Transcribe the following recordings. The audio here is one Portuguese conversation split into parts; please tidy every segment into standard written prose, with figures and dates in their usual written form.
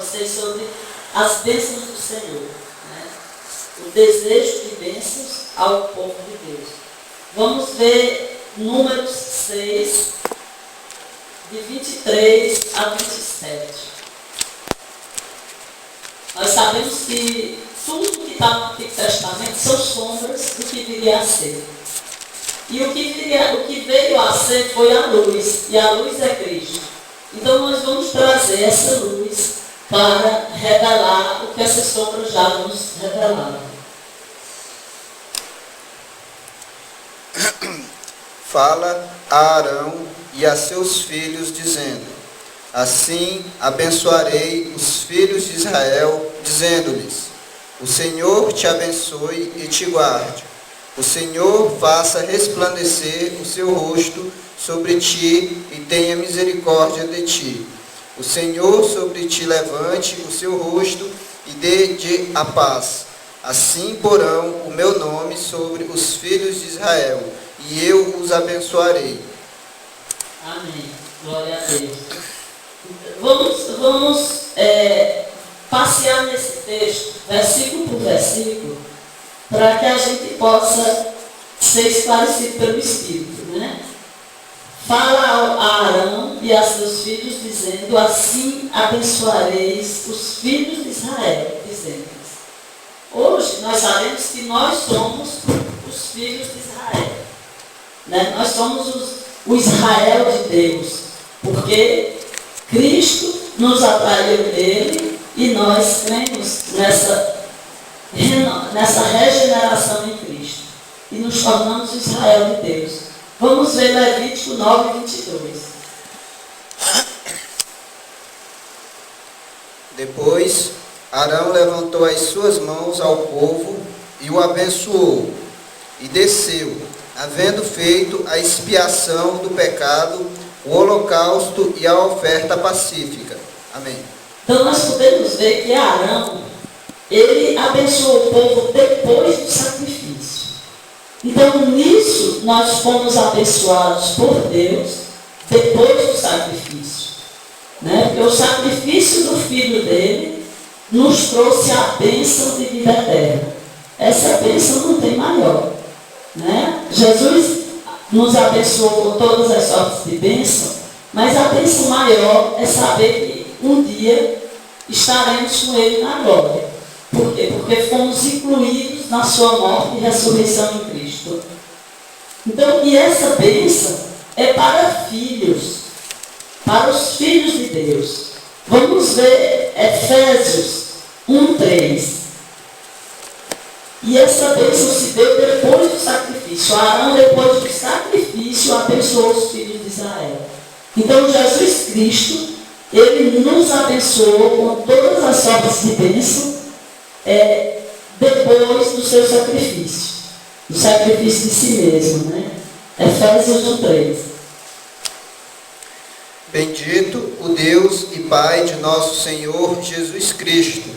vocês sobre as bênçãos do Senhor, né? O desejo de bênçãos ao povo de Deus. Vamos ver Números 6, de 23 a 27. Nós sabemos que tudo que está no Antigo Testamento são sombras do que viria a ser. E o que veio a ser foi a luz, e a luz é Cristo. Então nós vamos trazer essa luz para revelar o que essas sombras já nos revelaram. Fala a Arão e a seus filhos, dizendo: assim abençoarei os filhos de Israel, dizendo-lhes: o Senhor te abençoe e te guarde. O Senhor faça resplandecer o seu rosto sobre ti e tenha misericórdia de ti. O Senhor sobre ti levante o seu rosto e dê-te a paz. Assim porão o meu nome sobre os filhos de Israel, e eu os abençoarei. Amém. Glória a Deus. Vamos passear nesse texto, versículo por versículo, para que a gente possa ser esclarecido pelo Espírito, né? Fala a Arão e a seus filhos, dizendo: assim abençoareis os filhos de Israel, dizendo-lhes. Hoje nós sabemos que nós somos os filhos de Israel, né? Nós somos o Israel de Deus, porque Cristo nos atraiu nele e nós cremos nessa regeneração em Cristo e nos tornamos o Israel de Deus. Vamos ver Levítico 9, 22. Depois Arão levantou as suas mãos ao povo e o abençoou, e desceu, havendo feito a expiação do pecado, o holocausto e a oferta pacífica. Amém. Então nós podemos ver que Arão, ele abençoou o povo depois do sacrifício. Então nisso nós fomos abençoados por Deus depois do sacrifício, né? Porque o sacrifício do filho dele nos trouxe a bênção de vida eterna. Essa bênção não tem maior, né? Jesus nos abençoou com todas as sortes de bênção, mas a bênção maior é saber que um dia estaremos com Ele na glória. Por quê? Porque fomos incluídos na sua morte e ressurreição em Cristo. Então, e essa bênção é para filhos, para os filhos de Deus. Vamos ver Efésios 1:3. E essa bênção se deu depois do sacrifício. Arão, depois do sacrifício, abençoou os filhos de Israel. Então, Jesus Cristo, ele nos abençoou com todas as sortes de bênção depois do seu sacrifício. Do sacrifício de si mesmo, né? Efésios 1:3. Bendito o Deus e Pai de nosso Senhor Jesus Cristo,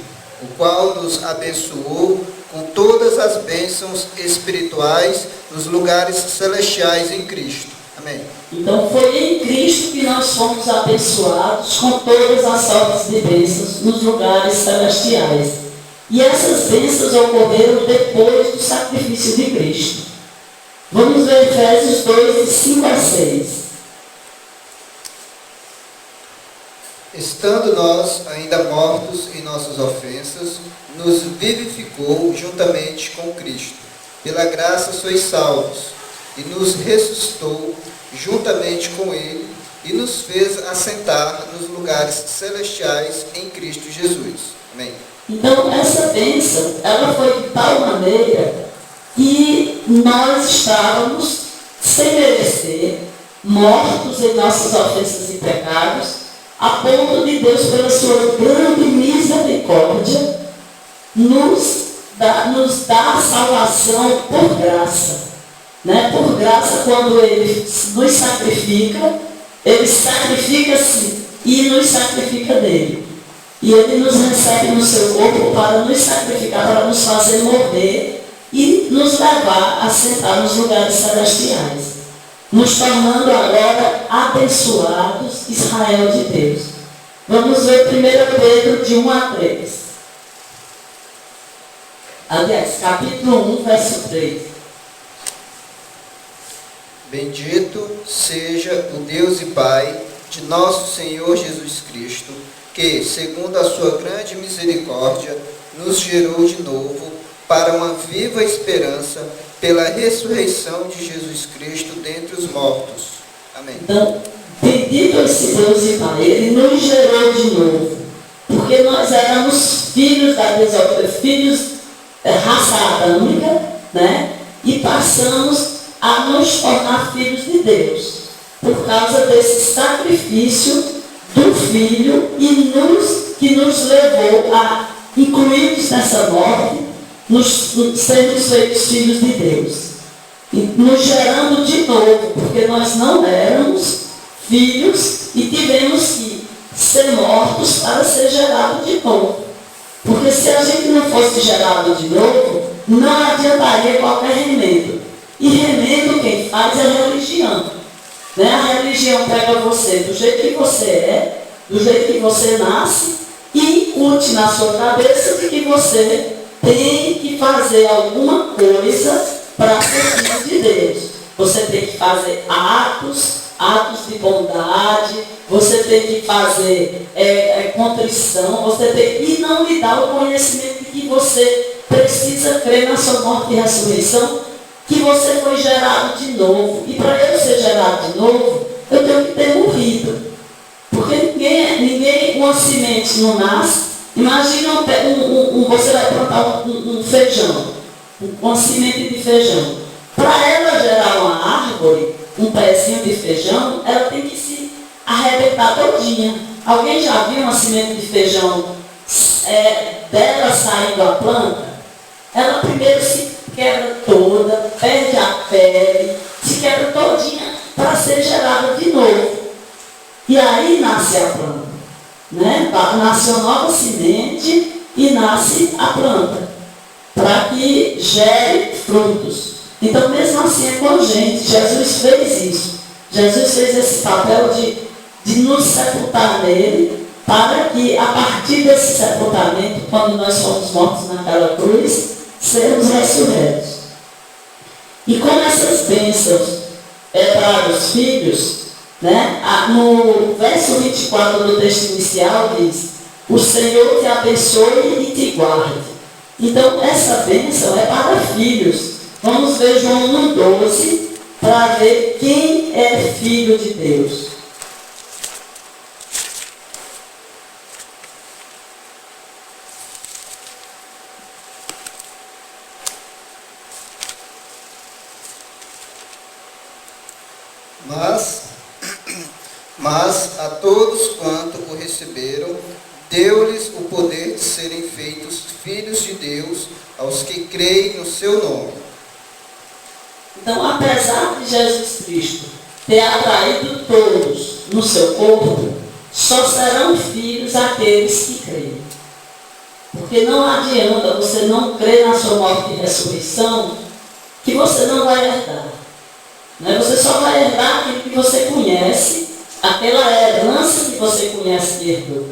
o qual nos abençoou com todas as bênçãos espirituais nos lugares celestiais em Cristo. Amém. Então foi em Cristo que nós fomos abençoados com todas as sortes de bênçãos nos lugares celestiais. E essas bênçãos ocorreram depois do sacrifício de Cristo. Vamos ver Efésios 2, de 5 a 6. Estando nós ainda mortos em nossas ofensas, nos vivificou juntamente com Cristo. Pela graça sois salvos, e nos ressuscitou juntamente com Ele, e nos fez assentar nos lugares celestiais em Cristo Jesus. Amém. Então essa bênção, ela foi de tal maneira que nós estávamos, sem merecer, mortos em nossas ofensas e pecados, a ponto de Deus, pela sua grande misericórdia, nos dá a salvação por graça. Né? Por graça, quando Ele nos sacrifica, Ele sacrifica-se e nos sacrifica dele. E Ele nos recebe no seu corpo para nos sacrificar, para nos fazer morrer e nos levar a sentar nos lugares celestiais, nos tornando agora abençoados Israel de Deus. Vamos ver 1 Pedro de 1 a 3. Aliás, capítulo 1, verso 3. Bendito seja o Deus e Pai de nosso Senhor Jesus Cristo, que, segundo a sua grande misericórdia, nos gerou de novo para uma viva esperança pela ressurreição de Jesus Cristo dentre os mortos. Amém. Então, bendito esse Deus e Pai, Ele nos gerou de novo, porque nós éramos filhos da desobediência, filhos raça adâmica, né? E passamos a nos tornar filhos de Deus, por causa desse sacrifício do Filho que nos levou a incluirmos nessa morte, sermos feitos filhos de Deus, e nos gerando de novo, porque nós não éramos filhos e tivemos que ser mortos para ser gerados de novo. Porque se a gente não fosse gerado de novo, não adiantaria qualquer remédio. E remédio quem faz é a religião. Né? A religião pega você do jeito que você é, do jeito que você nasce, e incute na sua cabeça de que você tem que fazer alguma coisa para ser filho de Deus. Você tem que fazer atos de bondade, você tem que fazer contrição, você tem, e não lhe dá o conhecimento de que você precisa crer na sua morte e ressurreição, que você foi gerado de novo. E para eu ser gerado de novo, eu tenho que ter morrido. Porque ninguém uma semente não nasce. Imagina você vai plantar um feijão, uma semente de feijão. Para ela gerar uma árvore, um pezinho de feijão, ela tem que se arrebentar todinha. Alguém já viu uma semente de feijão dela saindo a planta? Ela primeiro se quebra toda, perde a pele, se quebra todinha para ser gerada de novo. E aí nasce a planta, né? Nasce uma nova semente e nasce a planta, para que gere frutos. Então, mesmo assim é com a gente. Jesus fez isso. Jesus fez esse papel de nos sepultar nele, para que a partir desse sepultamento, quando nós fomos mortos naquela cruz, sermos ressurretos. E como essas bênçãos para os filhos, né? No verso 24 do texto inicial diz: o Senhor te abençoe e te guarde. Então, essa bênção é para filhos. Vamos ver João 1,12 para ver quem é filho de Deus. Mas a todos quanto o receberam, deu-lhes o poder de serem feitos filhos de Deus, aos que creem no seu nome. Então, apesar de Jesus Cristo ter atraído todos no seu corpo, só serão filhos aqueles que creem. Porque não adianta você não crer na sua morte e ressurreição, que você não vai herdar. Né? Você só vai herdar aquilo que você conhece, aquela herança que você conhece que herdou,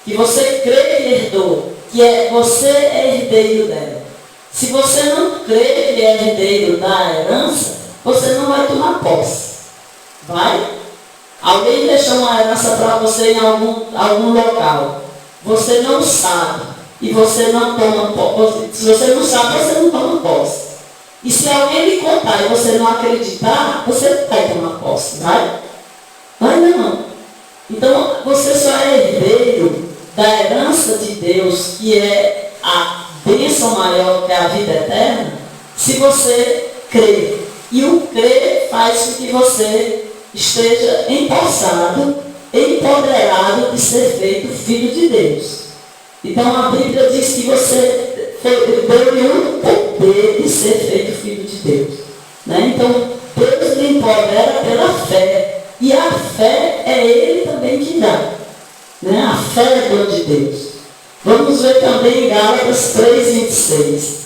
que você crê que herdou, que você é herdeiro dela. Se você não crê que é herdeiro da herança, você não vai tomar posse. Vai? Alguém deixou uma herança para você em algum local. Você não sabe. E você não toma posse. Se você não sabe, você não toma posse. E se alguém lhe contar e você não acreditar, você vai tomar posse. Vai? Vai não. Então, você só é herdeiro da herança de Deus, que é a bênção maior, que é a vida eterna, se você crer. E o crer faz com que você esteja empossado, empoderado de ser feito filho de Deus. Então a Bíblia diz que você deu-lhe o poder de ser feito filho de Deus. Né? Então Deus lhe empodera pela fé. E a fé é Ele também que dá. Né? A fé é dom de Deus. Vamos ver também em Gálatas 3:26.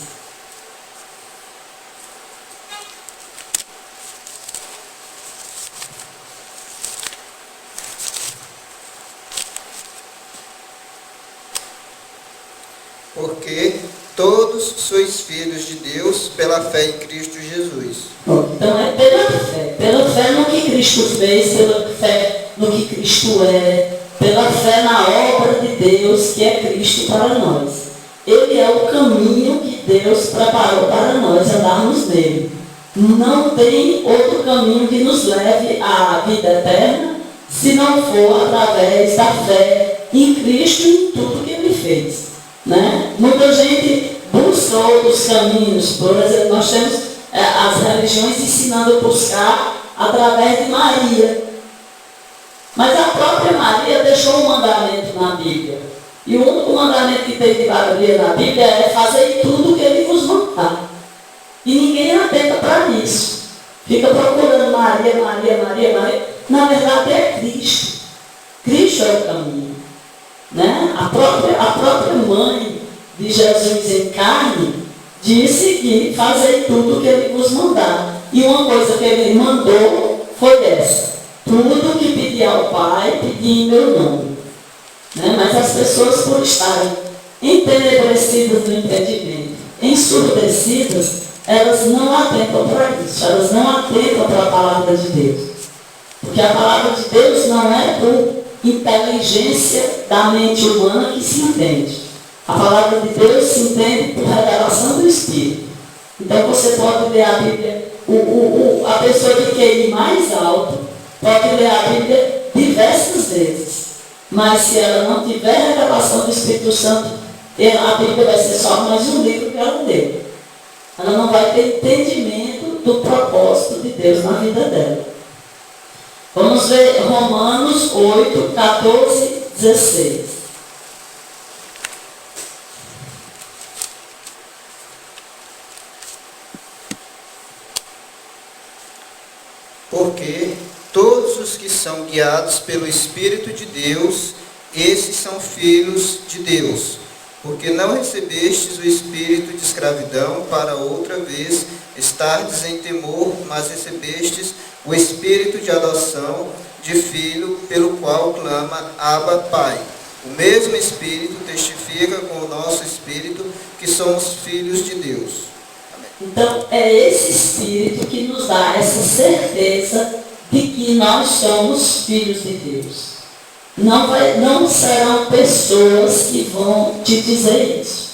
porque todos sois filhos de Deus pela fé em Cristo Jesus. Então é pela fé no que Cristo fez, pela fé no que Cristo é, pela fé na obra de Deus que é Cristo para nós. Ele é o caminho que Deus preparou para nós andarmos nele. Não tem outro caminho que nos leve à vida eterna, se não for através da fé em Cristo e em tudo que Ele fez. Né? Muita gente busca outros caminhos. Por exemplo, nós temos as religiões ensinando a buscar através de Maria. Mas a própria Maria deixou um mandamento na Bíblia. E o único mandamento que tem de Maria na Bíblia é fazer tudo o que Ele vos mandar. E ninguém atenta para isso. Fica procurando Maria. Na verdade é Cristo. Cristo é o caminho. Né? A própria mãe de Jesus em carne disse que fazer tudo o que Ele vos mandar. E uma coisa que Ele mandou foi essa: tudo que pedir ao Pai, pedir em meu nome. Né? Mas as pessoas, por estarem entenebrecidas no entendimento, ensurdecidas, elas não atentam para isso, elas não atentam para a palavra de Deus. Porque a palavra de Deus não é por inteligência da mente humana que se entende. A palavra de Deus se entende por revelação do Espírito. Então você pode ler a Bíblia, a pessoa que quer ir mais alto pode ler a Bíblia diversas vezes. Mas se ela não tiver revelação do Espírito Santo, a Bíblia vai ser só mais um livro que ela leu. Ela não vai ter entendimento do propósito de Deus na vida dela. Vamos ver Romanos 8, 14, 16. Porque todos os que são guiados pelo Espírito de Deus, esses são filhos de Deus. Porque não recebestes o espírito de escravidão para outra vez estardes em temor, mas recebestes o espírito de adoção de filho, pelo qual clama, Abba, Pai. O mesmo Espírito testifica com o nosso espírito que somos filhos de Deus. Amém. Então, é esse Espírito que nos dá essa certeza de que nós somos filhos de Deus. Não serão pessoas que vão te dizer isso.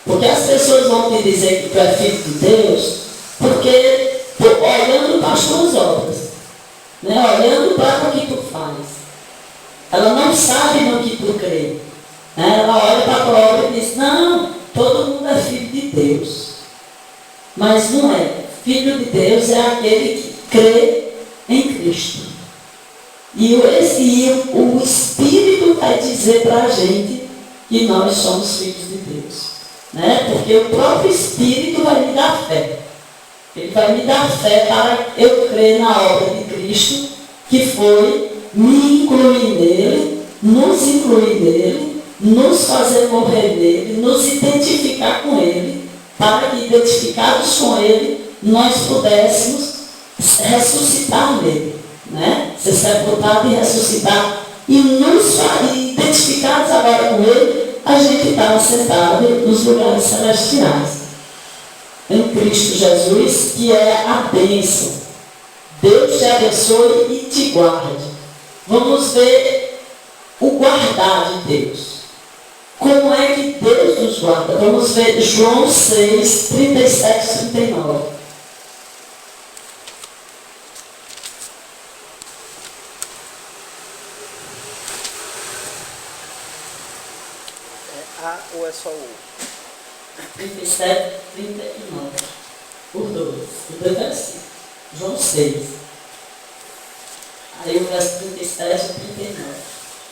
Porque as pessoas vão te dizer que tu é filho de Deus, porque olhando para as tuas obras, né? Olhando para o que tu faz. Ela não sabe no que tu crê. Né? Ela olha para a tua obra e diz: não, todo mundo é filho de Deus. Mas não é. Filho de Deus é aquele que crê em Cristo. E o Espírito vai dizer para a gente que nós somos filhos de Deus. Né? Porque o próprio Espírito vai me dar fé. Ele vai me dar fé para eu crer na obra de Cristo, que foi me incluir nele, nos incluir nele, nos fazer morrer nele, nos identificar com ele, para que, identificados com ele, nós pudéssemos ressuscitar nele. Né? Ser sepultado e ressuscitar. E identificados agora com ele, a gente está assentado nos lugares celestiais. Em Cristo Jesus, que é a bênção. Deus te abençoe e te guarde. Vamos ver o guardar de Deus. Como é que Deus nos guarda? Vamos ver João 6, 37 e 39. Ou é só o 37, 39. Por 2. O 2 é assim. João 6. Aí o verso 37 e 39.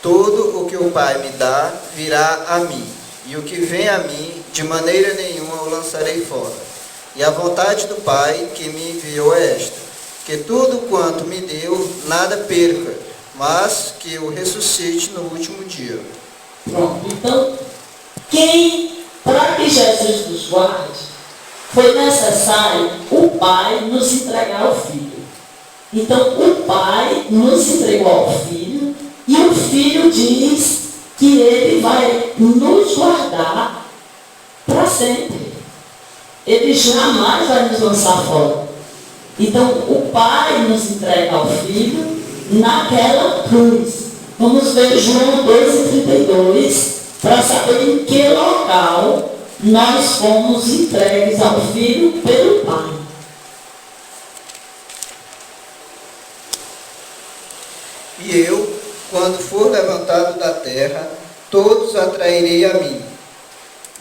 Todo o que o Pai me dá virá a mim, e o que vem a mim, de maneira nenhuma o lançarei fora. E a vontade do Pai que me enviou é esta: que tudo quanto me deu, nada perca, mas que o ressuscite no último dia. Pronto. Então, para que Jesus nos guarde, foi necessário o Pai nos entregar ao Filho. Então, o Pai nos entregou ao Filho, e o Filho diz que ele vai nos guardar para sempre. Ele jamais vai nos lançar fora. Então, o Pai nos entrega ao Filho naquela cruz. Vamos ver João 12:32, para saber em que local nós fomos entregues ao Filho pelo Pai. E eu, quando for levantado da terra, todos atrairei a mim.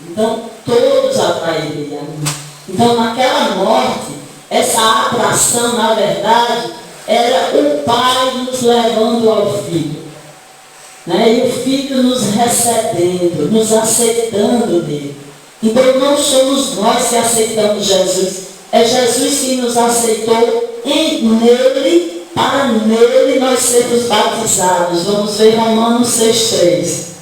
Então, todos atrairei a mim. Então, naquela morte, essa atração, na verdade, era o Pai nos levando ao Filho. Né? E o Filho nos recebendo, nos aceitando nele. Então, não somos nós que aceitamos Jesus. É Jesus que nos aceitou nele, para nele nós sermos batizados. Vamos ver Romanos 6:3.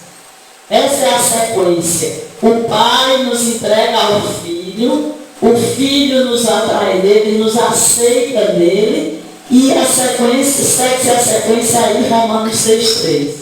Essa é a sequência. O Pai nos entrega ao Filho, o Filho nos atrai nele, nos aceita nele, e a sequência, segue a sequência aí, Romanos 6:3.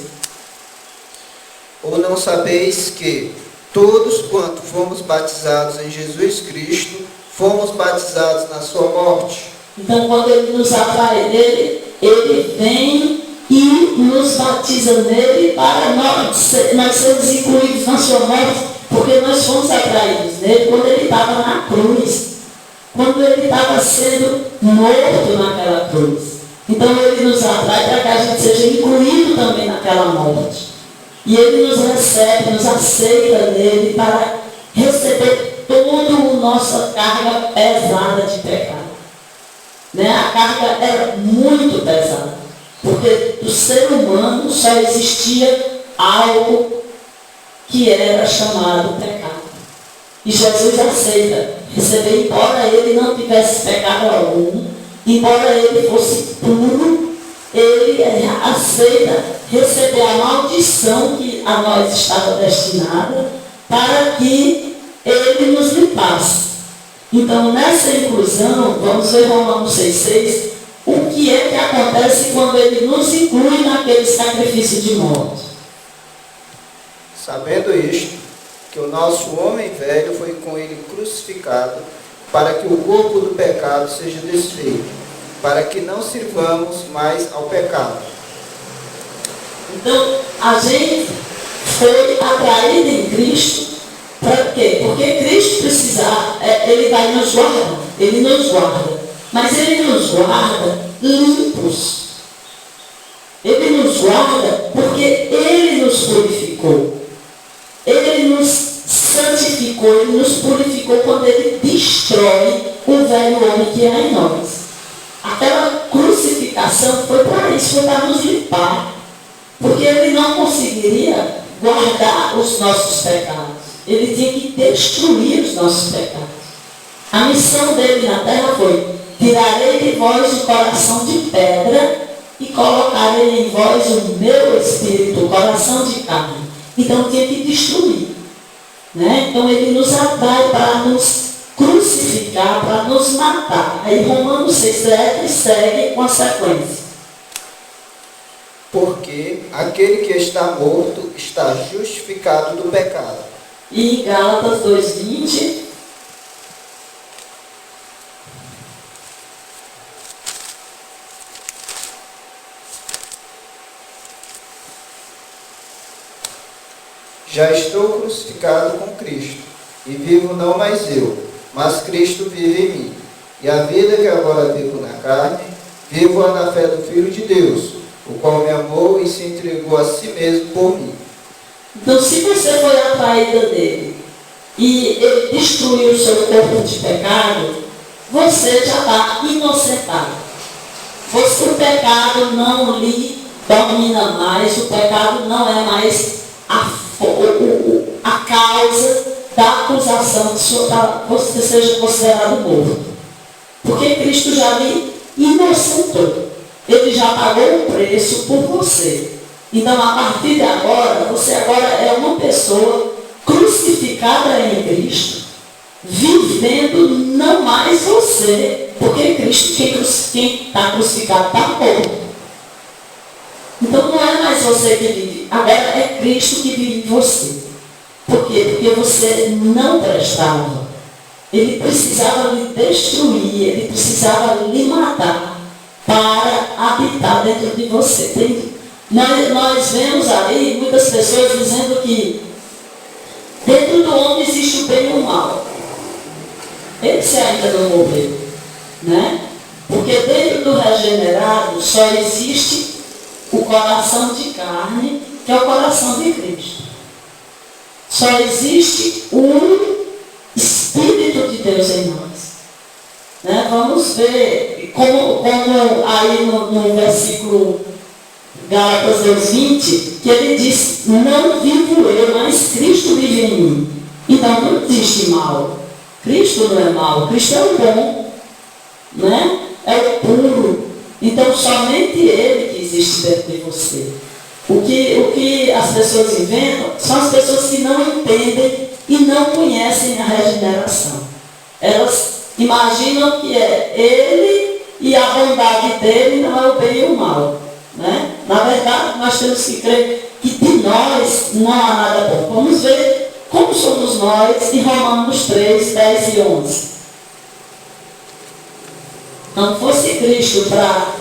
Ou não sabeis que todos quanto fomos batizados em Jesus Cristo, fomos batizados na sua morte? Então, quando ele nos atrai nele, ele vem e nos batiza nele para nós sermos incluídos na sua morte, porque nós fomos atraídos nele quando ele estava na cruz, quando ele estava sendo morto naquela cruz. Então, ele nos atrai para que a gente seja incluído também naquela morte. E ele nos recebe, nos aceita nele para receber toda a nossa carga pesada de pecado. Né? A carga era muito pesada, porque do ser humano só existia algo que era chamado pecado. E Jesus aceita receber, embora ele não tivesse pecado algum, embora ele fosse puro, ele aceita receber a maldição que a nós estava destinada para que ele nos limpasse. Então, nessa inclusão, vamos ver Romanos 6:6, o que é que acontece quando ele nos inclui naquele sacrifício de morte. Sabendo isto, que o nosso homem velho foi com ele crucificado, para que o corpo do pecado seja desfeito, para que não sirvamos mais ao pecado. Então, a gente foi atraído em Cristo. Para quê? Porque Cristo ele vai nos guardar, ele nos guarda, mas ele nos guarda limpos. Ele nos guarda porque ele nos purificou. Ele nos santificou, ele nos purificou quando ele destrói o velho homem que há em nós. Aquela crucificação foi para isso, foi para nos limpar. Porque ele não conseguiria guardar os nossos pecados. Ele tinha que destruir os nossos pecados. A missão dele na terra foi: tirarei de vós o coração de pedra e colocarei em vós o meu espírito, o coração de carne. Então tinha que destruir. Né? Então ele nos atrai para nos crucificar, para nos matar. Aí Romanos 6:7 segue com a sequência. Porque aquele que está morto está justificado do pecado. E Gálatas 2:20. Já estou crucificado com Cristo, e vivo não mais eu, mas Cristo vive em mim. E a vida que agora vivo na carne, vivo-a na fé do Filho de Deus, o qual me amou e se entregou a si mesmo por mim. Então, se você foi atraída dele e ele destruiu o seu corpo de pecado, você já está inocentado. O pecado não lhe domina mais, o pecado não é mais a causa da acusação de você seja considerado morto. Porque Cristo já lhe inocentou. Ele já pagou o preço por você. Então, a partir de agora, você agora é uma pessoa crucificada em Cristo, vivendo não mais você, porque Cristo, quem está crucificado, está morto. Então, não é mais você que vive, agora é Cristo que vive em você. Por quê? Porque você não prestava. Ele precisava lhe destruir, ele precisava lhe matar para habitar dentro de você. Nós vemos aí muitas pessoas dizendo que dentro do homem existe o bem e o mal. Esse ainda não morreu, né? Porque dentro do regenerado só existe o coração de carne, que é o coração de Cristo. Só existe o Espírito de Deus em nós. Né? Vamos ver como aí no versículo Gálatas 2:20, que ele diz, não vivo eu, mas Cristo vive em mim. Então não existe mal. Cristo não é mal, Cristo é o bom, né? É o puro. Então somente Ele que existe dentro de você. O que as pessoas inventam são as pessoas que não entendem e não conhecem a regeneração. Elas imaginam que é Ele e a bondade dele não é o bem e o mal. Né? Na verdade, nós temos que crer que de nós não há nada bom. Vamos ver como somos nós em Romanos 3, 10 e 11. Não fosse Cristo para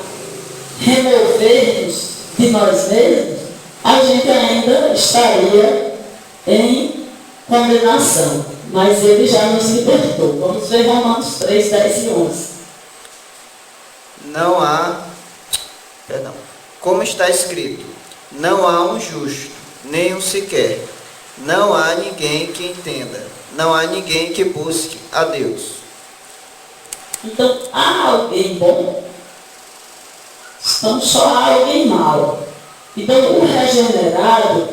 remover-nos de nós mesmos, a gente ainda estaria em condenação. Mas Ele já nos libertou. Vamos ver Romanos 3, 10 e 11. Não há, como está escrito, não há um justo, nem um sequer. Não há ninguém que entenda, não há ninguém que busque a Deus. Então, há alguém bom? Então, só há alguém mau. Então, o regenerado,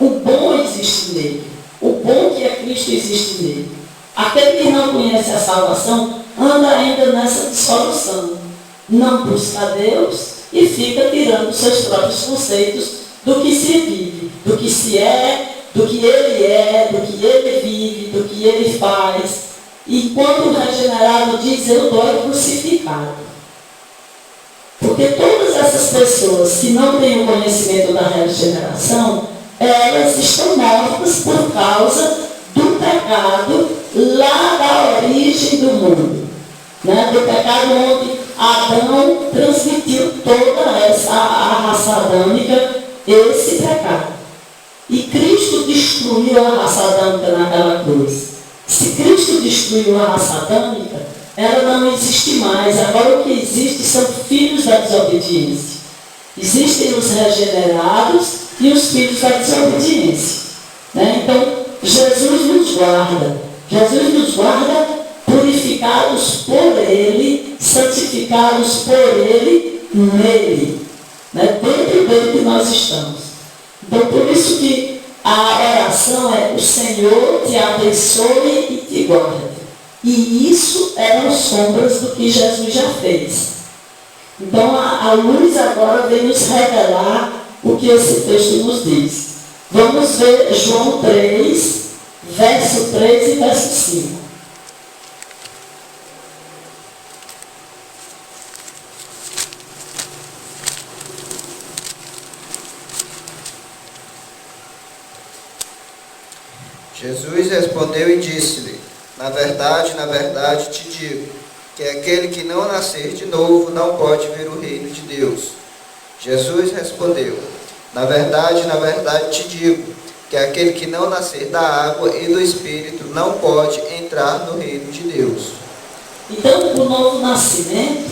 o bom existe nele. O bom que é Cristo existe nele. Aquele que não conhece a salvação, anda ainda nessa dissolução. Não busca a Deus e fica tirando seus próprios conceitos do que se vive, do que se é, do que ele é, do que ele vive, do que ele faz. E quando o regenerado diz, eu dou crucificado. Porque todas essas pessoas que não têm o conhecimento da regeneração, elas estão mortas por causa do pecado lá da origem do mundo. Né? Do pecado onde Adão transmitiu toda a raça adâmica esse pecado. E Cristo destruiu a raça adâmica naquela cruz. Se Cristo destruiu a raça adâmica, ela não existe mais. Agora o que existe são filhos da desobediência. Existem os regenerados e os filhos da desobediência. Né? Então, Jesus nos guarda. Jesus nos guarda purificados por Ele, santificados por Ele, nele. Né? Dentro dele nós estamos. Então, por isso que a oração é: o Senhor te abençoe e te guarde. E isso eram sombras do que Jesus já fez. Então, a luz agora vem nos revelar o que esse texto nos diz. Vamos ver João 3, verso 3 e verso 5. Jesus respondeu e disse-lhe, na verdade te digo, que aquele que não nascer de novo não pode ver o reino de Deus. Jesus respondeu, na verdade te digo, que aquele que não nascer da água e do Espírito não pode entrar no reino de Deus. Então, o novo nascimento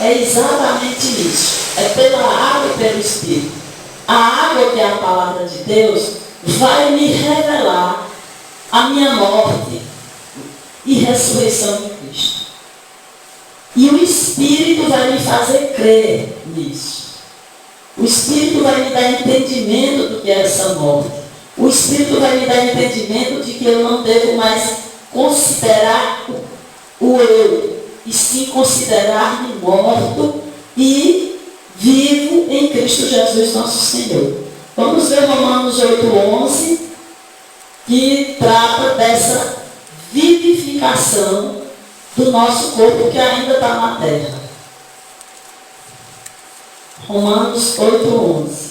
é exatamente isso. É pela água e pelo Espírito. A água, que é a palavra de Deus, vai me revelar a minha morte e ressurreição de Cristo. E o Espírito vai me fazer crer nisso. O Espírito vai me dar entendimento do que é essa morte. O Espírito vai me dar entendimento de que eu não devo mais considerar o eu, e sim considerar-me morto e vivo em Cristo Jesus nosso Senhor. Vamos ver Romanos 8:11, que trata dessa vivificação do nosso corpo que ainda está na terra. Romanos 8:11.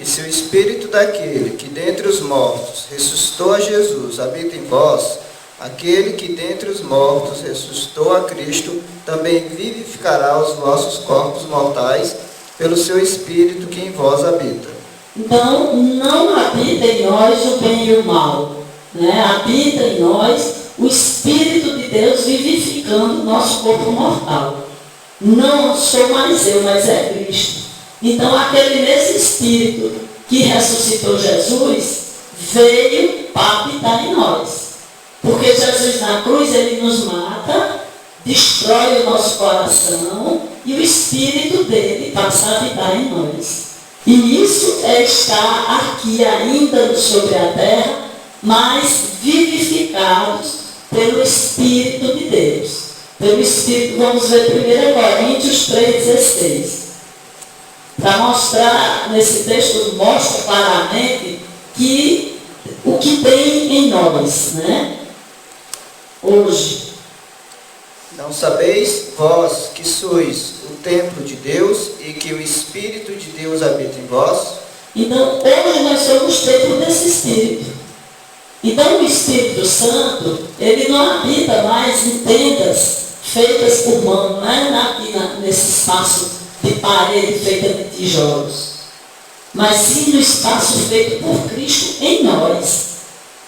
E se o Espírito daquele que dentre os mortos ressuscitou a Jesus habita em vós, aquele que dentre os mortos ressuscitou a Cristo também vivificará os vossos corpos mortais pelo seu Espírito que em vós habita. Então, não habita em nós o bem e o mal, né? Habita em nós o Espírito de Deus vivificando o nosso corpo mortal. Não sou mais eu, mas é Cristo. Então, aquele mesmo Espírito que ressuscitou Jesus veio para habitar em nós. Porque Jesus na cruz, ele nos mata, destrói o nosso coração e o Espírito dele passa a habitar em nós. E isso é estar aqui ainda sobre a terra, mas vivificados pelo Espírito de Deus. Pelo Espírito, vamos ver 1 Coríntios 3,16. Para mostrar, nesse texto mostra claramente que o que tem em nós, né? Hoje. Não sabeis vós que sois o templo de Deus e que o Espírito de Deus habita em vós? Então, hoje nós somos templo desse Espírito. Então, o Espírito Santo, ele não habita mais em tendas feitas por mão, não é aqui nesse espaço de parede feita de tijolos, mas sim no espaço feito por Cristo em nós.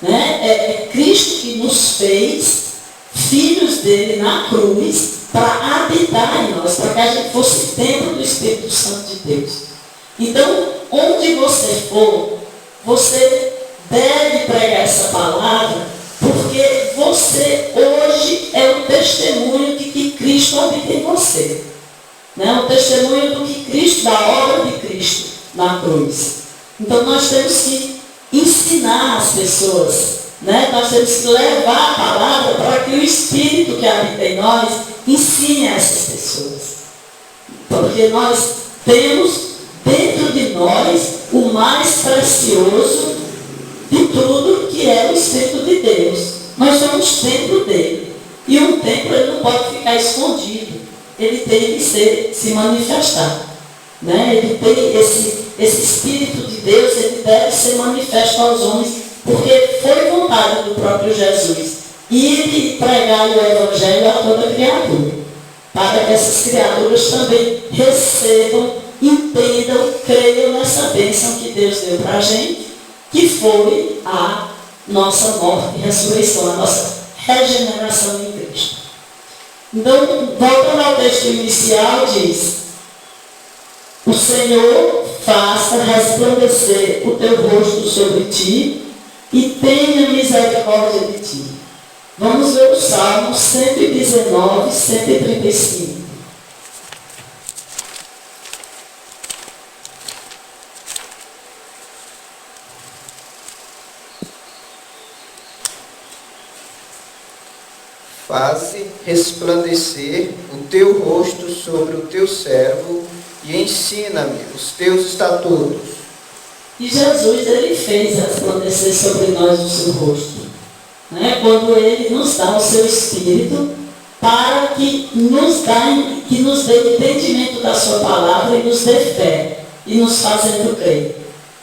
Né? É Cristo que nos fez filhos dele na cruz para habitar em nós, para que a gente fosse templo do Espírito Santo de Deus. Então, onde você for, você deve pregar essa palavra, porque você hoje é o testemunho de que Cristo habita em você. Né? O testemunho do que Cristo, da obra de Cristo na cruz. Então nós temos que ensinar as pessoas, né? Nós temos que levar a palavra para que o Espírito que habita em nós ensine a essas pessoas. Porque nós temos dentro de nós o mais precioso de tudo, que é o Espírito de Deus. Nós somos templo dele. E um templo ele não pode ficar escondido. Ele tem que se manifestar. Né? Ele tem esse Espírito de Deus, ele deve ser manifesto aos homens, porque foi vontade do próprio Jesus ir e pregar o Evangelho a toda criatura, para que essas criaturas também recebam, entendam, creiam nessa bênção que Deus deu para a gente, que foi a nossa morte e ressurreição, a nossa regeneração em Cristo. Então, voltando ao texto inicial, diz: o Senhor faça resplandecer o teu rosto sobre ti e tenha misericórdia de ti. Vamos ver o Salmo 119, 135. Faze resplandecer o teu rosto sobre o teu servo e ensina-me os teus estatutos. E Jesus, ele fez resplandecer sobre nós o seu rosto, né? Quando ele nos dá o seu Espírito para que nos dê entendimento da sua palavra e nos dê fé e nos fazendo crer.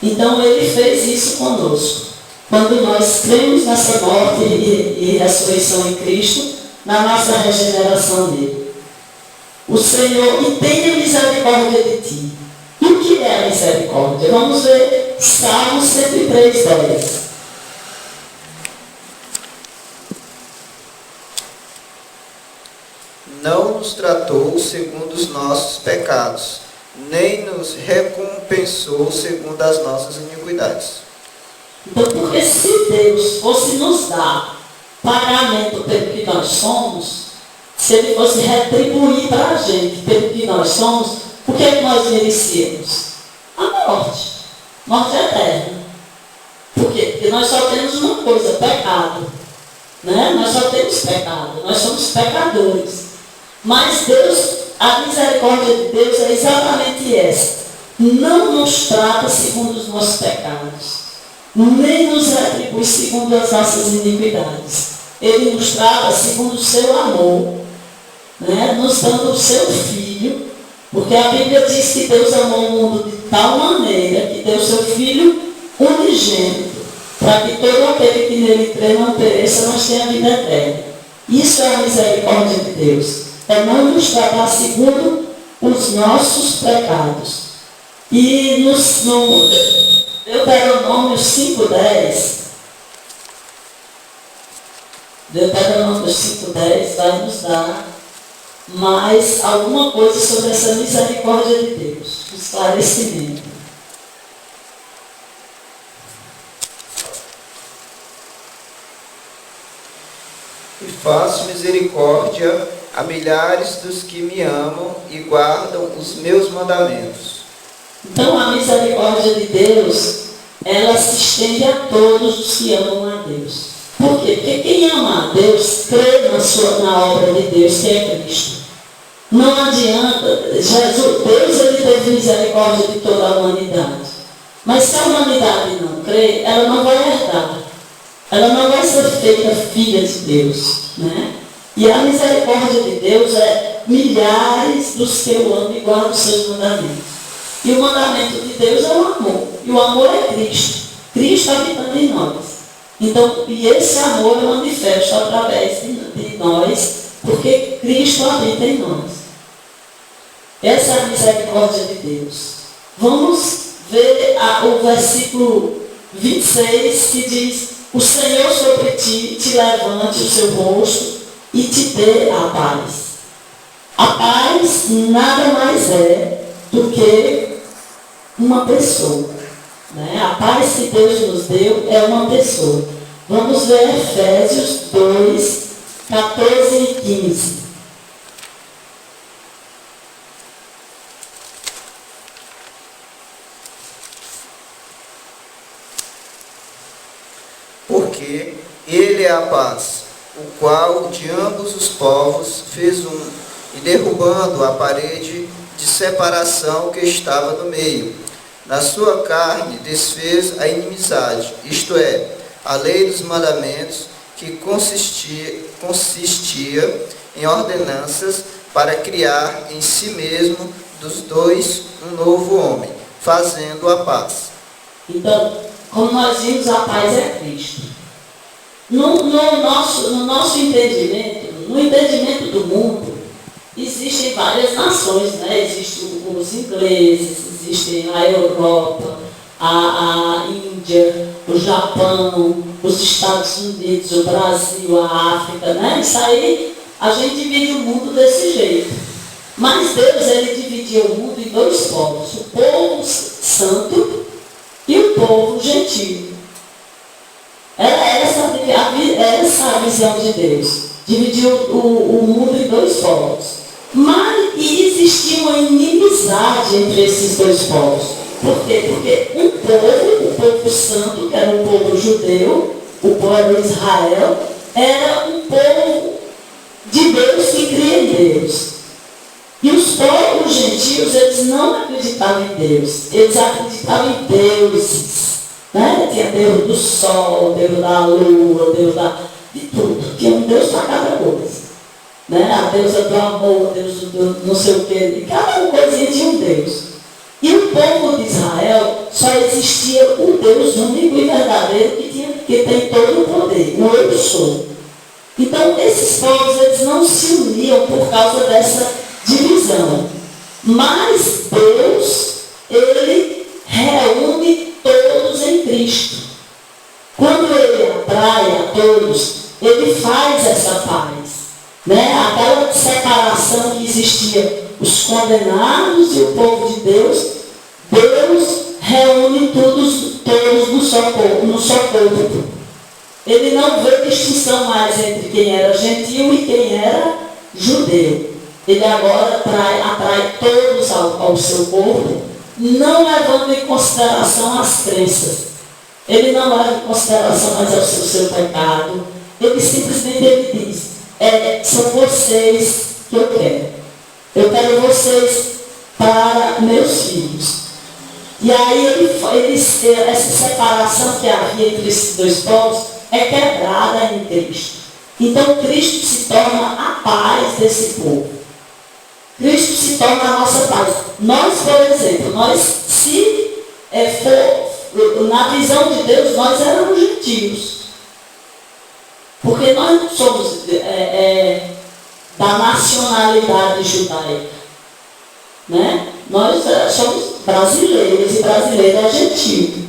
Então ele fez isso conosco. Quando nós cremos nessa morte e ressurreição em Cristo, na nossa regeneração nele. O Senhor, e tenha misericórdia de ti. E o que é a misericórdia? Vamos ver Salmo 103, 10. Não nos tratou segundo os nossos pecados, nem nos recompensou segundo as nossas iniquidades. Então, porque se Deus fosse nos dar pagamento pelo que nós somos, se ele fosse retribuir para a gente pelo que nós somos, o que é que nós merecíamos? A morte. Morte eterna. Por quê? Porque nós só temos uma coisa, pecado. Né? Nós só temos pecado. Nós somos pecadores. Mas Deus, a misericórdia de Deus é exatamente essa. Não nos trata segundo os nossos pecados, nem nos retribui segundo as nossas iniquidades. Ele nos trata segundo o seu amor, né? Nos dando o seu Filho Porque a Bíblia diz que Deus amou o mundo de tal maneira que deu seu Filho unigênito, para que todo aquele que nele crê não pereça, mas tenha vida eterna. Isso é a misericórdia de Deus. É não nos tratar segundo os nossos pecados. E no Deuteronômio 5,10, Deuteronômio 5,10 vai nos dar mais alguma coisa sobre essa misericórdia de Deus, esclarecimento. E faço misericórdia a milhares dos que me amam e guardam os meus mandamentos. Então a misericórdia de Deus, ela se estende a todos os que amam a Deus. Por quê? Porque quem ama a Deus, crê na obra de Deus, que é Cristo. Não adianta, Deus ele teve misericórdia de toda a humanidade. Mas se a humanidade não crê, ela não vai herdar. Ela não vai ser feita filha de Deus. Né? E a misericórdia de Deus é milhares dos que eu amo e guardam os seus mandamentos. E o mandamento de Deus é o amor. E o amor é Cristo. Cristo habitando em nós. Então, e esse amor é manifesto através de nós, porque Cristo habita em nós. Essa é a misericórdia de Deus. Vamos ver o versículo 26 que diz: o Senhor sobre ti te levante o seu rosto e te dê a paz. A paz nada mais é do que uma pessoa. Né? A paz que Deus nos deu é uma pessoa. Vamos ver Efésios 2, 14 e 15. Porque ele é a paz, o qual de ambos os povos fez um, e derrubando a parede de separação que estava no meio, na sua carne desfez a inimizade, isto é, a lei dos mandamentos, que consistia em ordenanças para criar em si mesmo dos dois um novo homem, fazendo a paz. Então, como nós vimos, a paz é Cristo. No nosso entendimento, no entendimento do mundo, existem várias nações, né? Existem os ingleses, existem a Europa, a Índia, o Japão, os Estados Unidos, o Brasil, a África, né? Isso aí, a gente divide o mundo desse jeito. Mas Deus, ele dividiu o mundo em dois povos, o povo santo e o povo gentil. Era essa a visão de Deus. Dividiu o mundo em dois povos. Mas existia uma inimizade entre esses dois povos. Por quê? Porque o povo santo, que era um povo judeu, o povo de Israel, era um povo de Deus que cria em Deus. E os povos gentios, eles não acreditavam em Deus, eles acreditavam em deuses. Né? Tinha Deus do sol, Deus da lua, Deus de tudo. Tinha um Deus para cada coisa. Né? A deusa do amor, Deus do não sei o quê. Cada coisinha tinha um Deus. E o povo de Israel só existia o Deus único e verdadeiro que tem todo o poder, o eu sou. Então, esses povos, eles não se uniam por causa dessa divisão. Mas Deus, ele reúne todos em Cristo. Quando ele atrai a todos, ele faz essa paz. Né? Aquela separação que existia, os condenados e o povo de Deus, Deus reúne todos no só corpo. Ele não vê distinção mais entre quem era gentil e quem era judeu. Ele agora atrai todos ao seu corpo, não levando em consideração as crenças. Ele não leva em consideração mais o seu pecado. Ele simplesmente diz: são vocês que eu quero. Eu quero vocês para meus filhos. E aí essa separação que havia entre esses dois povos é quebrada em Cristo. Então Cristo se torna a paz desse povo. Cristo se torna a nossa paz. Nós, por exemplo, se for na visão de Deus, nós éramos gentios. Porque nós não somos da nacionalidade judaica. Né? Nós somos brasileiros e brasileiro é gentio.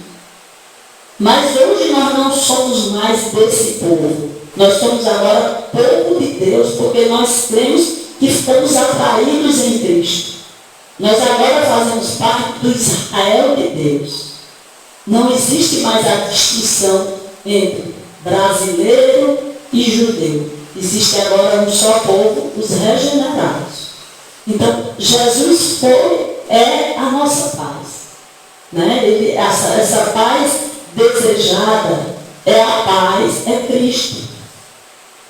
Mas hoje nós não somos mais desse povo. Nós somos agora povo de Deus, porque nós cremos que estamos atraídos em Cristo. Nós agora fazemos parte do Israel de Deus. Não existe mais a distinção entre brasileiro e judeu. Existe agora um só povo, os regenerados. Então, Jesus é a nossa paz. Né? Essa paz desejada é a paz, é Cristo.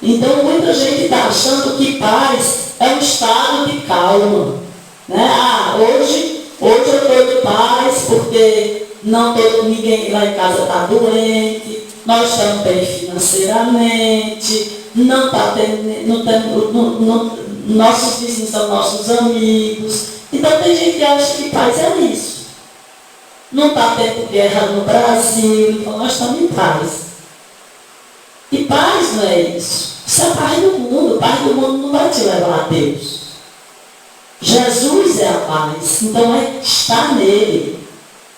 Então, muita gente está achando que paz é um estado de calma. Né? Hoje eu estou de paz porque ninguém lá em casa está doente, nós estamos bem financeiramente, nossos vizinhos são nossos amigos. Então tem gente que acha que paz é isso. Não está tendo guerra no Brasil, então nós estamos em paz. E paz não é isso. Isso é paz do mundo. Paz do mundo não vai te levar a Deus. Jesus é a paz. Então está nele.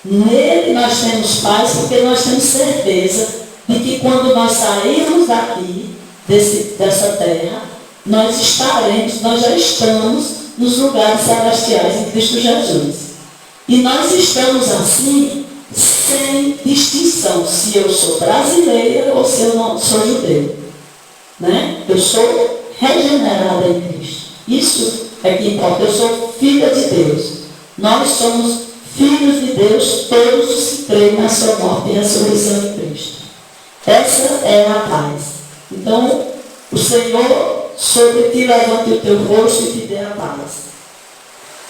Nele nós temos paz porque nós temos certeza de que quando nós sairmos daqui, dessa terra, nós já estamos nos lugares celestiais em Cristo Jesus. E nós estamos assim, sem distinção, se eu sou brasileira ou se eu não sou judeu. Né? Eu sou regenerada em Cristo. Isso é que importa. Eu sou filha de Deus. Nós somos filhos de Deus, todos os que creem na sua morte e ressurreição em Cristo. Essa é a paz. Então, o Senhor sobre ti levante o teu rosto e te dê a paz.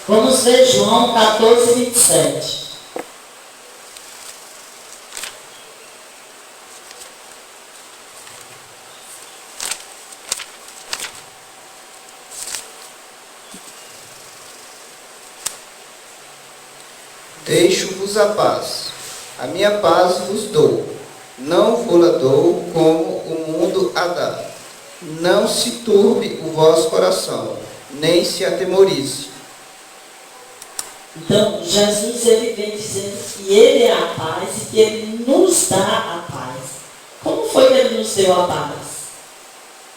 Vamos ver João 14, 27. Deixo-vos a paz. A minha paz vos dou. Não vou-la dou como o mundo a dá. Não se turbe o vosso coração, nem se atemorize. Então, Jesus ele vem dizendo que Ele é a paz e que Ele nos dá a paz. Como foi que Ele nos deu a paz?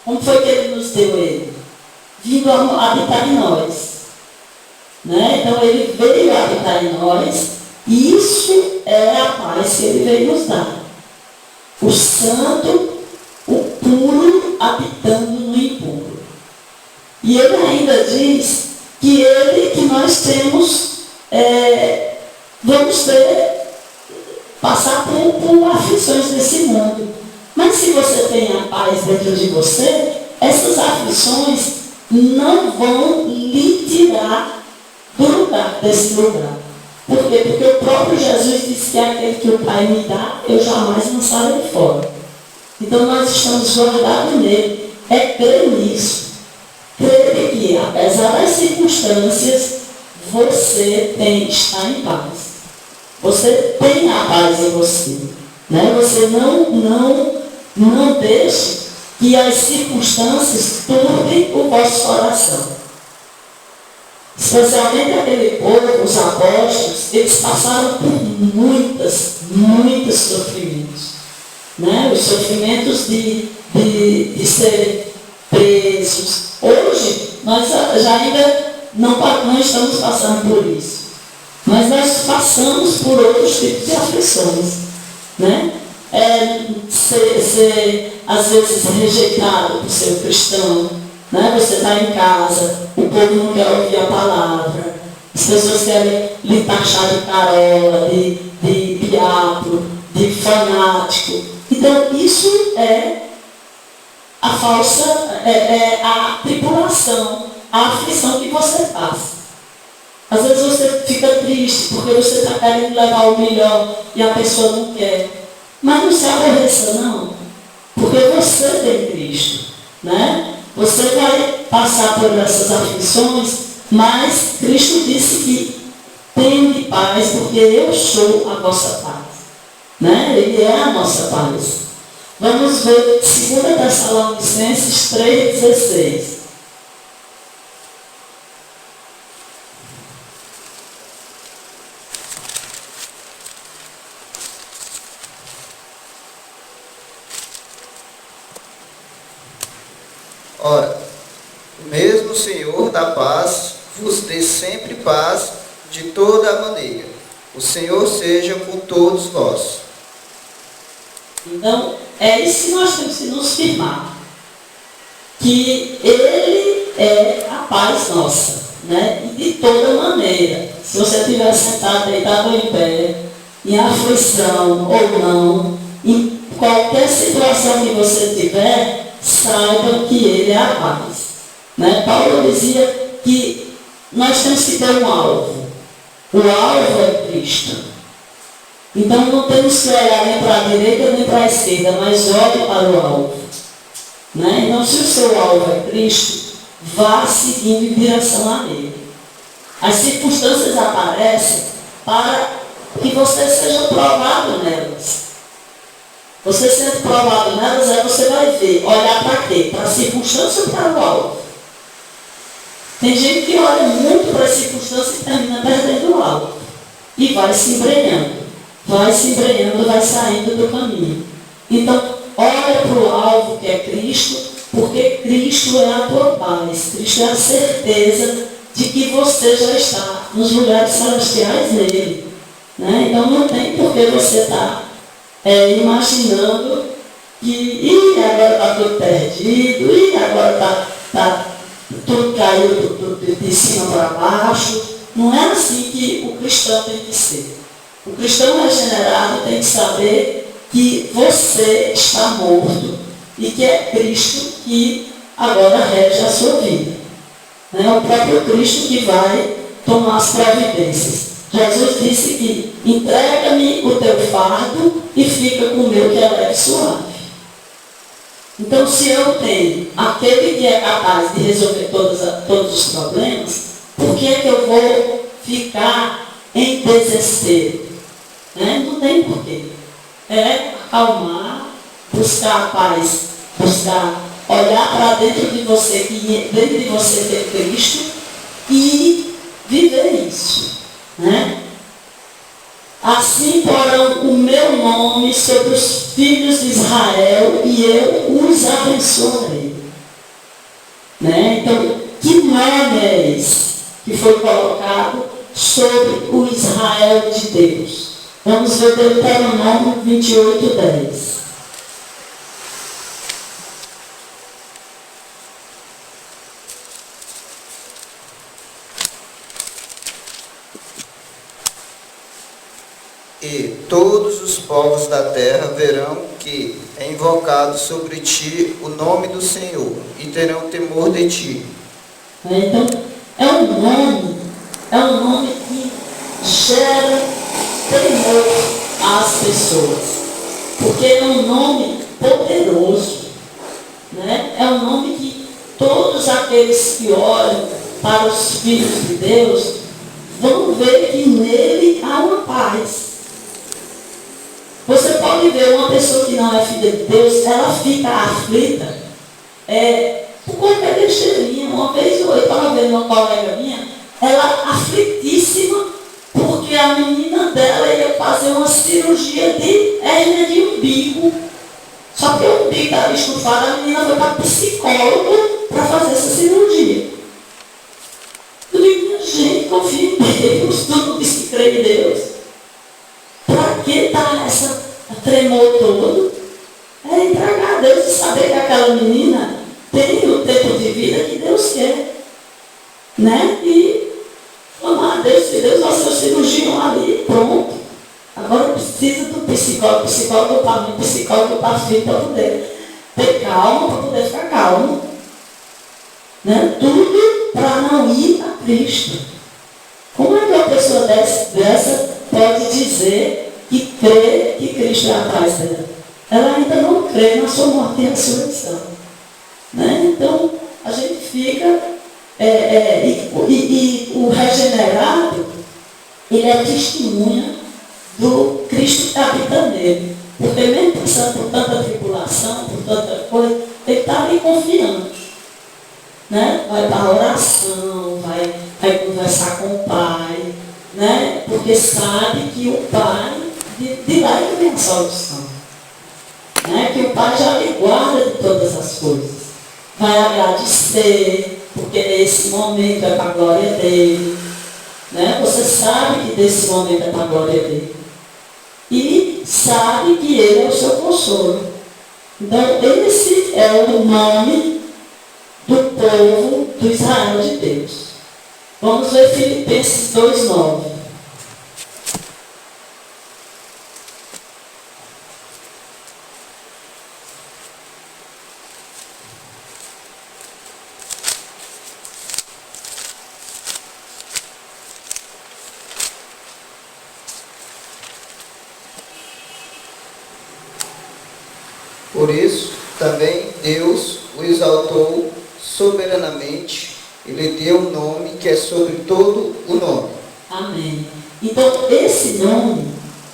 Como foi que Ele nos deu Ele? Vindo a habitar em nós. Né? Então, Ele veio habitar em nós e isso é a paz que Ele veio nos dar. O santo, o puro, habitando no impuro. E Ele ainda diz que nós temos... vamos passar por aflições desse mundo. Mas se você tem a paz dentro de você, essas aflições não vão lhe tirar desse lugar. Por quê? Porque o próprio Jesus disse que aquele que o Pai me dá, eu jamais lançarei fora. Então nós estamos guardados nele. É crer nisso. Crer que, apesar das circunstâncias, você está em paz. Você tem a paz em você. Né? Você não deixe que as circunstâncias turbem o vosso coração. Especialmente aquele povo, os apóstolos, eles passaram por muitos sofrimentos. Né? Os sofrimentos de serem presos. Hoje, nós já ainda não estamos passando por isso. Mas nós passamos por outros tipos de aflições. Né? Ser às vezes rejeitado por ser cristão. Né? Você está em casa, o povo não quer ouvir a palavra. As pessoas querem lhe taxar de carola, de diabo, de fanático. Então, isso é a falsa, a tribulação, a aflição que você passa. Às vezes você fica triste porque você está querendo levar o melhor e a pessoa não quer. Mas não se aborreça não, porque você tem Cristo. Né? Você vai passar por essas aflições Mas Cristo disse que tende paz, porque eu sou a vossa paz. Né? Ele é a nossa paz. Vamos ver 2 Tessalonicenses 3,16. Ora, o mesmo Senhor da paz vos dê sempre paz de toda a maneira. O Senhor seja com todos vós. Então, é isso que nós temos que nos firmar. Que Ele é a paz nossa, né? E de toda maneira. Se você estiver sentado, deitado ou em pé, em aflição ou não, em qualquer situação que você tiver, saiba que Ele é a paz. Né? Paulo dizia que nós temos que ter um alvo. O alvo é Cristo. Então não temos que olhar nem para a direita nem para a esquerda, mas olhe para o alvo. Né? Então, se o seu alvo é Cristo, vá seguindo em direção a Ele. As circunstâncias aparecem para que você seja provado nelas. Você sendo provado nelas, aí você vai ver, olhar para quê? Para a circunstância ou para o alvo? Tem gente que olha muito para as circunstâncias e termina perdendo o alvo. E vai se embrenhando. Vai se embrenhando, vai saindo do caminho. Então, olha para o alvo que é Cristo, porque Cristo é a tua paz. Cristo é a certeza de que você já está nos lugares celestiais nele. Né? Então, não tem por que você estar imaginando que agora está tudo perdido, agora está tudo caiu de cima para baixo. Não é assim que o cristão tem que ser. O cristão regenerado tem que saber que você está morto e que é Cristo que agora rege a sua vida. É o próprio Cristo que vai tomar as providências. Jesus disse que entrega-me o teu fardo e fica com o meu que é leve e suave. Então, se eu tenho aquele que é capaz de resolver todos os problemas, por que é que eu vou ficar em desespero? Né? Não tem porquê. É acalmar, buscar a paz, olhar para dentro de você, que dentro de você tem Cristo, e viver isso. Né? Assim porão o meu nome sobre os filhos de Israel e eu os abençoarei. Né? Então, que nome é esse que foi colocado sobre o Israel de Deus? Vamos ver Deuteronômio 28:10. E todos os povos da terra verão que é invocado sobre ti o nome do Senhor, e terão temor de ti. Então, é um nome que gera temor às pessoas. Porque é um nome poderoso. Né? É um nome que todos aqueles que olham para os filhos de Deus vão ver que nele há uma paz. Você pode ver uma pessoa que não é filha de Deus, ela fica aflita por qualquer besteirinha. Uma vez eu estava vendo uma colega minha, ela aflitíssima, porque a menina dela ia fazer uma cirurgia de hérnia de umbigo. Só que o umbigo estava estufado, a menina foi para psicólogo para fazer essa cirurgia. Eu digo, minha gente, confia em Deus, tudo diz que crê em Deus. Para que está essa tremor todo? É entregar a Deus e saber que aquela menina tem o tempo de vida que Deus quer. Né? E clamar a Deus, se Deus vai ser o cirurgião ali, pronto. Agora precisa do psicólogo para mim, psicólogo para filho, para poder ter calma, para poder ficar calmo. Né? Tudo para não ir a Cristo. Como é que uma pessoa dessa pode dizer que crê que Cristo é a paz dela? Ela ainda não crê na sua morte e ressurreição. Né? Então, a gente fica... e E o regenerado, ele é testemunha do Cristo que habita nele. Porque mesmo passando por tanta tribulação, por tanta coisa, ele está ali confiando. Né? Vai para a oração, vai conversar com o Pai, né? Porque sabe que o Pai, de lá ele vem a solução. Né? Que o Pai já lhe guarda de todas as coisas. Vai agradecer, porque nesse momento é para a glória dele. Né? Você sabe que nesse momento é para a glória dele. E sabe que ele é o seu consolo. Então, esse é o nome do povo do Israel de Deus. Vamos ver Filipenses 2:9. Por isso, também Deus o exaltou soberanamente e lhe deu um nome que é sobre todo o nome. Amém. Então, esse nome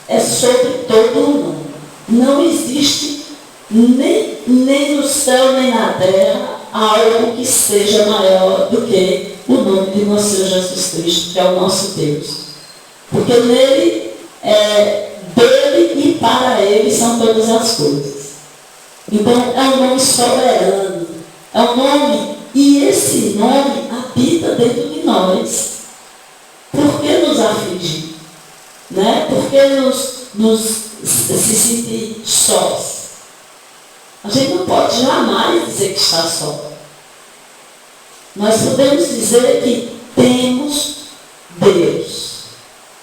é sobre todo o nome. Não existe nem no céu nem na terra algo que seja maior do que o nome de nosso Senhor Jesus Cristo, que é o nosso Deus. Porque nele, dele e para ele são todas as coisas. Então, é um nome soberano. É um nome, e esse nome habita dentro de nós. Por que nos afligir? Né? Por que nos se sentir sós? A gente não pode jamais dizer que está só. Nós podemos dizer que temos Deus,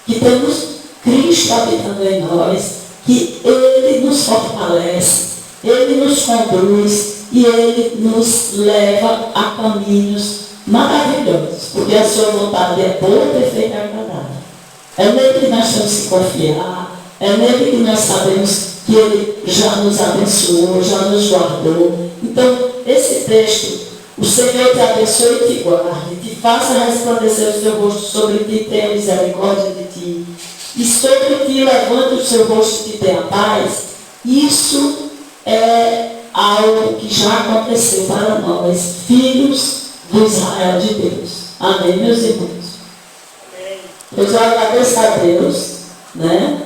que temos Cristo habitando em nós, que Ele nos fortalece, Ele nos conduz e Ele nos leva a caminhos maravilhosos, porque a sua vontade é boa, perfeita e agradável. É nele que nós temos que confiar, é nele que nós sabemos que Ele já nos abençoou, já nos guardou. Então, esse texto, o Senhor te abençoe e te guarde, te faça resplandecer o seu rosto sobre ti, tenha misericórdia de ti, e sobre ti levante o seu rosto e te tenha paz. Isso é algo que já aconteceu para nós, filhos do Israel de Deus. Amém, meus irmãos? Amém. Eu já agradeço a Deus, né?